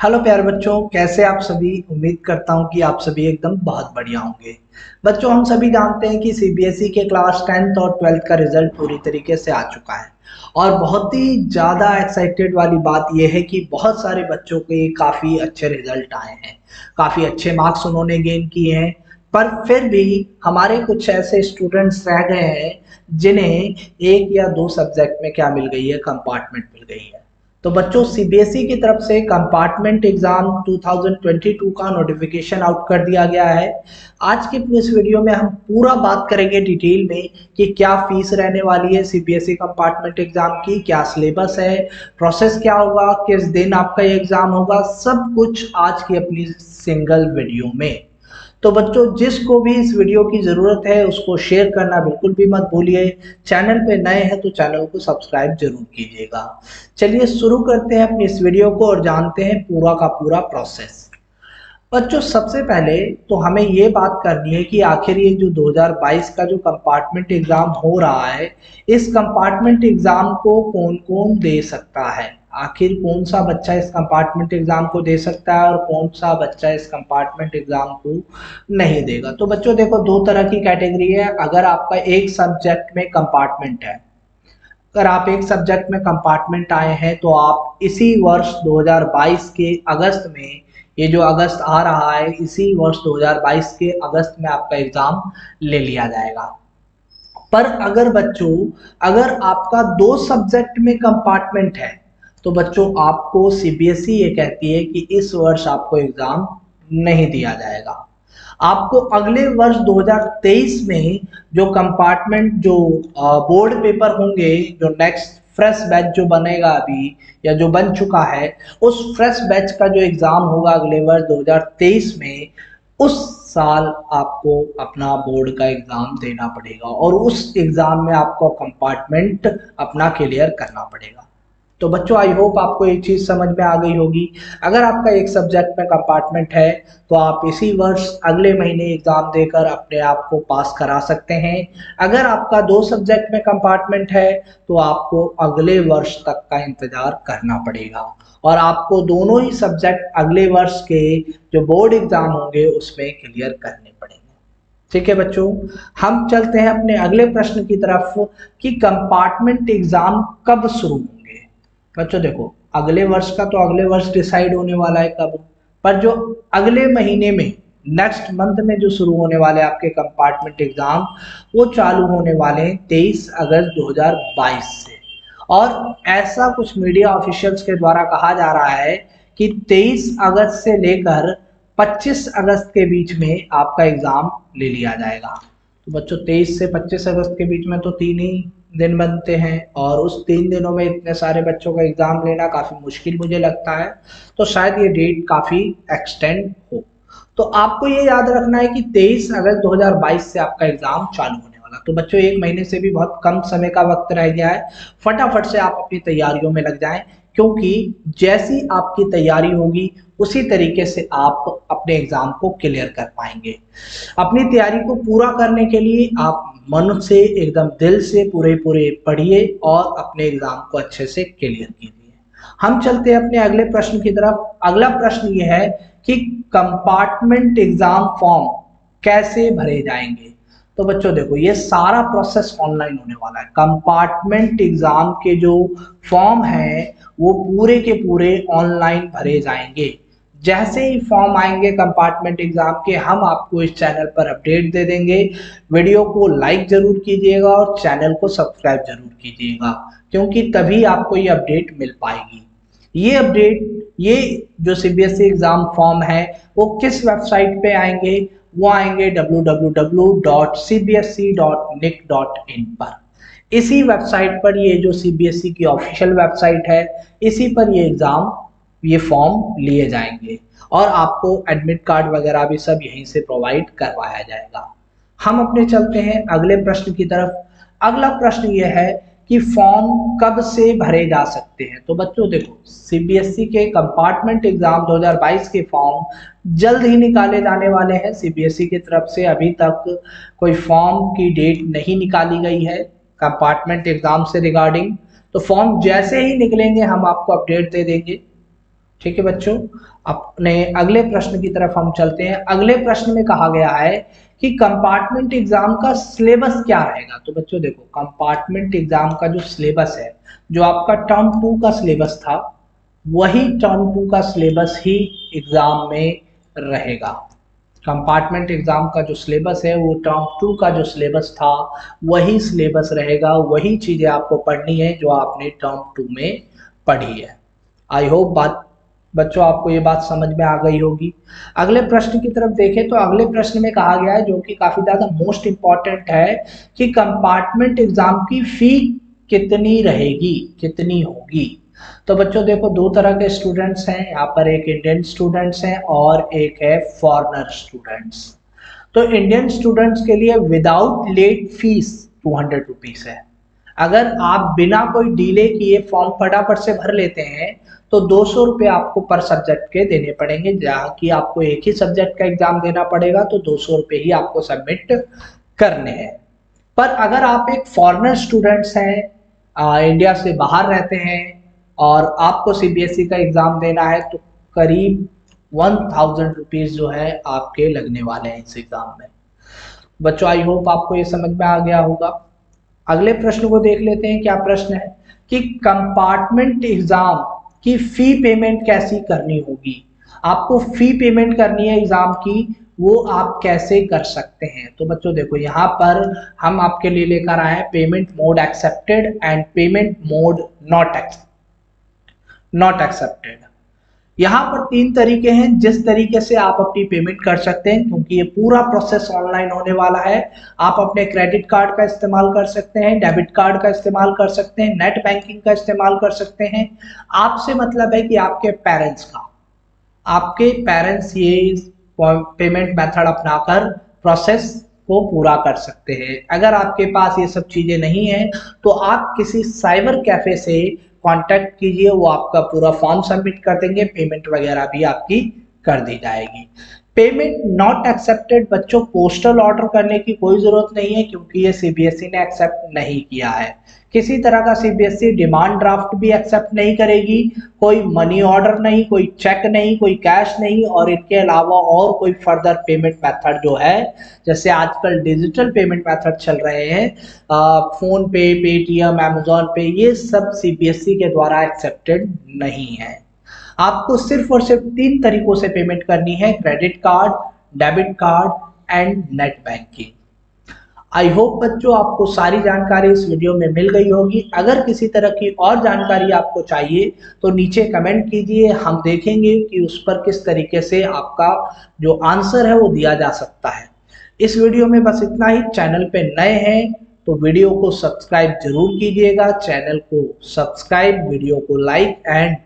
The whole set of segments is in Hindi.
हेलो प्यारे बच्चों, कैसे आप सभी। उम्मीद करता हूं कि आप सभी एकदम बहुत बढ़िया होंगे। बच्चों, हम सभी जानते हैं कि सीबीएसई के क्लास 10th और 12th का रिजल्ट पूरी तरीके से आ चुका है और बहुत ही ज़्यादा एक्साइटेड वाली बात यह है कि बहुत सारे बच्चों के काफ़ी अच्छे रिजल्ट आए हैं, काफ़ी अच्छे मार्क्स उन्होंने गेन किए हैं। पर फिर भी हमारे कुछ ऐसे स्टूडेंट्स रह गए हैं जिन्हें एक या दो सब्जेक्ट में क्या मिल गई है, कंपार्टमेंट मिल गई है। तो बच्चों, सीबीएसई की तरफ से कंपार्टमेंट एग्जाम 2022 का नोटिफिकेशन आउट कर दिया गया है। आज की इस वीडियो में हम पूरा बात करेंगे डिटेल में कि क्या फीस रहने वाली है सीबीएसई कंपार्टमेंट एग्जाम की, क्या सिलेबस है, प्रोसेस क्या होगा, किस दिन आपका ये एग्जाम होगा, सब कुछ आज की अपनी सिंगल वीडियो में। तो बच्चों, जिसको भी इस वीडियो की ज़रूरत है उसको शेयर करना बिल्कुल भी मत भूलिए। चैनल पे नए हैं तो चैनल को सब्सक्राइब जरूर कीजिएगा। चलिए शुरू करते हैं अपनी इस वीडियो को और जानते हैं पूरा का पूरा प्रोसेस। बच्चों, सबसे पहले तो हमें ये बात करनी है कि आखिर ये जो 2022 का जो कंपार्टमेंट एग्जाम हो रहा है, इस कंपार्टमेंट एग्जाम को कौन कौन दे सकता है। आखिर कौन सा बच्चा इस कंपार्टमेंट एग्जाम को दे सकता है और कौन सा बच्चा इस कंपार्टमेंट एग्जाम को नहीं देगा। तो बच्चों देखो, दो तरह की कैटेगरी है। अगर आपका एक सब्जेक्ट में कंपार्टमेंट है, अगर आप एक सब्जेक्ट में कंपार्टमेंट आए हैं तो आप इसी वर्ष 2022 के अगस्त में, ये जो अगस्त आ रहा है, इसी वर्ष 2022 के अगस्त में आपका एग्जाम ले लिया जाएगा। पर अगर बच्चों, अगर आपका दो सब्जेक्ट में कंपार्टमेंट है तो बच्चों आपको सीबीएसई ये कहती है कि इस वर्ष आपको एग्जाम नहीं दिया जाएगा। आपको अगले वर्ष 2023 में जो कंपार्टमेंट जो बोर्ड पेपर होंगे, जो नेक्स्ट फ्रेश बैच जो बनेगा अभी या जो बन चुका है, उस फ्रेश बैच का जो एग्जाम होगा अगले वर्ष 2023 में, उस साल आपको अपना बोर्ड का एग्जाम देना पड़ेगा और उस एग्जाम में आपको कंपार्टमेंट अपना क्लियर करना पड़ेगा। तो बच्चों, आई होप आपको एक चीज समझ में आ गई होगी। अगर आपका एक सब्जेक्ट में कंपार्टमेंट है तो आप इसी वर्ष अगले महीने एग्जाम देकर अपने आप को पास करा सकते हैं। अगर आपका दो सब्जेक्ट में कंपार्टमेंट है तो आपको अगले वर्ष तक का इंतजार करना पड़ेगा और आपको दोनों ही सब्जेक्ट अगले वर्ष के जो बोर्ड एग्जाम होंगे उसमें क्लियर करने पड़ेंगे। ठीक है बच्चों, हम चलते हैं अपने अगले प्रश्न की तरफ कि कंपार्टमेंट एग्जाम कब शुरू होंगे। बच्चों देखो, अगले वर्ष का तो अगले वर्ष डिसाइड होने वाला है कब, पर जो अगले महीने में, नेक्स्ट मंथ में जो शुरू होने वाले आपके कंपार्टमेंट एग्जाम, वो चालू होने वाले हैं 23 अगस्त 2022 से। और ऐसा कुछ मीडिया ऑफिशियल्स के द्वारा कहा जा रहा है कि 23 अगस्त से लेकर 25 अगस्त के बीच में आपका एग्जाम ले लिया जाएगा। तो बच्चों, 23 से 25 अगस्त के बीच में तो 3 ही दिन बनते हैं और उस 3 दिनों में इतने सारे बच्चों का एग्जाम लेना काफी मुश्किल मुझे लगता है। तो शायद ये डेट काफी एक्सटेंड हो। तो आपको ये याद रखना है कि 23 अगस्त 2022 से आपका एग्जाम चालू होने वाला। तो बच्चों, एक महीने से भी बहुत कम समय का वक्त रह गया है। फटाफट से आप अपनी तैयारियों में लग जाएं, क्योंकि जैसी आपकी तैयारी होगी उसी तरीके से आप अपने एग्जाम को क्लियर कर पाएंगे। अपनी तैयारी को पूरा करने के लिए आप मन से, एकदम दिल से पूरे पूरे पढ़िए और अपने एग्जाम को अच्छे से क्लियर कीजिए। हम चलते हैं अपने अगले प्रश्न की तरफ। अगला प्रश्न ये है कि कंपार्टमेंट एग्जाम फॉर्म कैसे भरे जाएंगे। तो बच्चों देखो, ये सारा प्रोसेस ऑनलाइन होने वाला है। कंपार्टमेंट एग्जाम के जो फॉर्म है वो पूरे के पूरे ऑनलाइन भरे जाएंगे। जैसे ही फॉर्म आएंगे कंपार्टमेंट एग्जाम के, हम आपको इस चैनल पर अपडेट दे देंगे। वीडियो को लाइक जरूर कीजिएगा और चैनल को सब्सक्राइब जरूर कीजिएगा, क्योंकि तभी आपको ये अपडेट मिल पाएगी। ये अपडेट, ये जो सीबीएसई एग्जाम फॉर्म है वो किस वेबसाइट पे आएंगे, वो आएंगे www.cbsc.nic.in पर। इसी वेबसाइट पर, ये जो सीबीएसई की ऑफिशियल वेबसाइट है, इसी पर ये एग्जाम, ये फॉर्म लिए जाएंगे और आपको एडमिट कार्ड वगैरह भी सब यहीं से प्रोवाइड करवाया जाएगा। हम अपने चलते हैं अगले प्रश्न की तरफ। अगला प्रश्न ये है कि फॉर्म कब से भरे जा सकते हैं। तो बच्चों देखो, सीबीएसई के कंपार्टमेंट एग्जाम 2022 के फॉर्म जल्द ही निकाले जाने वाले हैं। सीबीएसई की तरफ से अभी तक कोई फॉर्म की डेट नहीं निकाली गई है कंपार्टमेंट एग्जाम से रिगार्डिंग। तो फॉर्म जैसे ही निकलेंगे हम आपको अपडेट दे देंगे। ठीक है बच्चों, अपने अगले प्रश्न की तरफ हम चलते हैं। अगले प्रश्न में कहा गया है कि कंपार्टमेंट एग्जाम का सिलेबस क्या रहेगा। तो बच्चों देखो, कंपार्टमेंट एग्जाम का जो सिलेबस है, जो आपका टर्म 2 का सिलेबस था, वही टर्म 2 का सिलेबस ही एग्जाम में रहेगा। कंपार्टमेंट एग्जाम का जो सिलेबस है वो टर्म 2 का जो सिलेबस था वही सिलेबस रहेगा, वही चीजें आपको पढ़नी है जो आपने टर्म 2 में पढ़ी है। आई होप बात बच्चों आपको ये बात समझ में आ गई होगी। अगले प्रश्न की तरफ देखें तो अगले प्रश्न में कहा गया है, जो कि काफी ज्यादा मोस्ट इंपॉर्टेंट है, कि कंपार्टमेंट एग्जाम की फी कितनी रहेगी, कितनी होगी। तो बच्चों देखो, दो तरह के स्टूडेंट्स हैं यहाँ पर, एक इंडियन स्टूडेंट्स हैं और एक है फॉरेनर स्टूडेंट्स। तो इंडियन स्टूडेंट्स के लिए विदाउट लेट फीस 200 रुपीज है। अगर आप बिना कोई डिले किए फॉर्म फटाफट से भर लेते हैं तो 200 रुपये आपको पर सब्जेक्ट के देने पड़ेंगे। जहाँ की आपको एक ही सब्जेक्ट का एग्जाम देना पड़ेगा तो 200 रुपये ही आपको सबमिट करने हैं। पर अगर आप एक फॉरेनर स्टूडेंट्स हैं, इंडिया से बाहर रहते हैं और आपको सीबीएसई का एग्जाम देना है, तो करीब 1000 रुपीज जो है आपके लगने वाले हैं इस एग्जाम में। बच्चों आई होप आपको ये समझ में आ गया होगा। अगले प्रश्न को देख लेते हैं। क्या प्रश्न है कि कंपार्टमेंट एग्जाम की फी पेमेंट कैसी करनी होगी। आपको फी पेमेंट करनी है एग्जाम की, वो आप कैसे कर सकते हैं। तो बच्चों देखो, यहाँ पर हम आपके लिए लेकर आए हैं payment mode accepted and payment mode not accepted. यहाँ पर 3 तरीके हैं जिस तरीके से आप अपनी पेमेंट कर सकते हैं, क्योंकि ये पूरा प्रोसेस ऑनलाइन होने वाला है। आप अपने क्रेडिट कार्ड का इस्तेमाल कर सकते हैं, डेबिट कार्ड का इस्तेमाल कर सकते हैं, नेट बैंकिंग का इस्तेमाल कर सकते हैं। आपसे मतलब है कि आपके पेरेंट्स ये पेमेंट मेथड अपनाकर प्रोसेस को पूरा कर सकते हैं। अगर आपके पास ये सब चीजें नहीं है तो आप किसी साइबर कैफे से कांटेक्ट कीजिए, वो आपका पूरा फॉर्म सबमिट कर देंगे, पेमेंट वगैरह भी आपकी कर दी जाएगी। पेमेंट नॉट एक्सेप्टेड बच्चों, पोस्टल ऑर्डर करने की कोई जरूरत नहीं है, क्योंकि ये सीबीएसई ने एक्सेप्ट नहीं किया है। किसी तरह का सीबीएसई डिमांड ड्राफ्ट भी एक्सेप्ट नहीं करेगी, कोई मनी ऑर्डर नहीं, कोई चेक नहीं, कोई कैश नहीं, और इनके अलावा और कोई फर्दर पेमेंट मेथड जो है, जैसे आजकल डिजिटल पेमेंट मेथड चल रहे हैं, फोन पे, पेटीएम, अमेजोन पे, ये सब सीबीएसई के द्वारा एक्सेप्टेड नहीं है। आपको सिर्फ और सिर्फ 3 तरीकों से पेमेंट करनी है, credit card, debit card and net banking. I hope बच्चों आपको सारी जानकारी इस वीडियो में मिल गई होगी। अगर किसी तरह की और जानकारी आपको चाहिए तो नीचे कमेंट कीजिए, हम देखेंगे कि उस पर किस तरीके से आपका जो आंसर है वो दिया जा सकता है। इस वीडियो में बस इतना ही। चैनल पे नए हैं तो वीडियो को सब्सक्राइब जरूर कीजिएगा, चैनल को सब्सक्राइब, वीडियो को लाइक एंड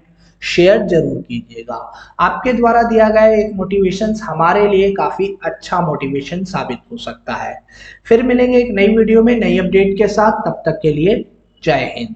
शेयर जरूर कीजिएगा। आपके द्वारा दिया गया एक मोटिवेशन हमारे लिए काफी अच्छा मोटिवेशन साबित हो सकता है। फिर मिलेंगे एक नई वीडियो में नई अपडेट के साथ, तब तक के लिए जय हिंद।